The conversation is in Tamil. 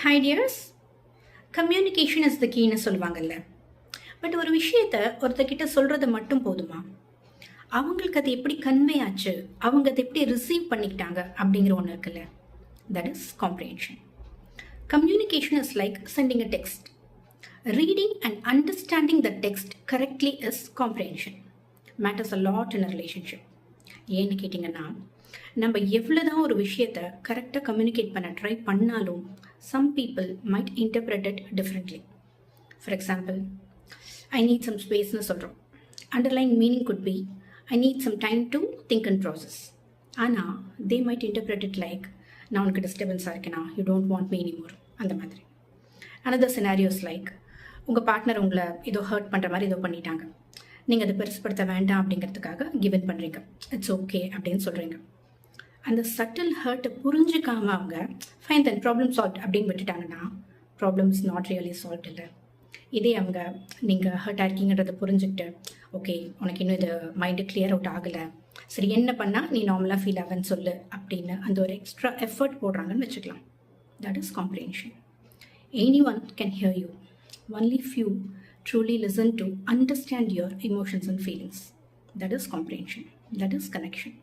High dears, communication is the கீன்னு சொல்லுவாங்கல்ல. பட் ஒரு விஷயத்த ஒருத்தர்கிட்ட சொல்கிறது மட்டும் போதுமா? அவங்களுக்கு அது எப்படி கன்வே ஆச்சு, அவங்க அதை எப்படி ரிசீவ் பண்ணிக்கிட்டாங்க அப்படிங்கிற ஒன்று இருக்குல்ல. That is comprehension. Communication is like sending a text. Reading and understanding the text correctly is comprehension. Matters a lot in a relationship. ஏன்னு கேட்டிங்கன்னா, நம்ம எவ்வளோதான் ஒரு விஷயத்தை கரெக்டாக கம்யூனிகேட் பண்ண ட்ரை பண்ணாலும் some people might interpret it differently. For example, I need some space-னு சொல்கிறோம். Underlying meaning could be, I need some time to think and process. ஆனால் they might interpret it like, நான் உனக்கு டிஸ்டர்பன்ஸாக இருக்கேனா, you don't want me anymore, அந்த மாதிரி. Another scenarios like, உங்கள் பார்ட்னர் உங்களை ஏதோ ஹர்ட் பண்ணுற மாதிரி ஏதோ பண்ணிட்டாங்க, நீங்கள் அதை பெருசுப்படுத்த வேண்டாம் அப்படிங்கிறதுக்காக கிவன் பண்ணுறீங்க, இட்ஸ் ஓகே அப்படின்னு சொல்கிறீங்க. அந்த சட்டில் ஹர்ட்டை புரிஞ்சுக்காம அவங்க ஃபைன் தென் ப்ராப்ளம் சால்வ் அப்படின்னு விட்டுட்டாங்கன்னா problem is not really solve இல்லை. இதே அவங்க நீங்கள் ஹர்ட் ஆயிருக்கீங்கன்றதை புரிஞ்சுக்கிட்டு, ஓகே உனக்கு இன்னும் இது மைண்டு கிளியர் அவுட் ஆகலை, சரி என்ன பண்ணால் நீ நார்மலாக ஃபீல் ஆகுன்னு சொல்லு அப்படின்னு அந்த ஒரு எக்ஸ்ட்ரா எஃபர்ட் போடுறாங்கன்னு வச்சுக்கலாம். That is comprehension. Anyone can hear you. Only few truly listen to understand your emotions and feelings. That is comprehension. That is connection.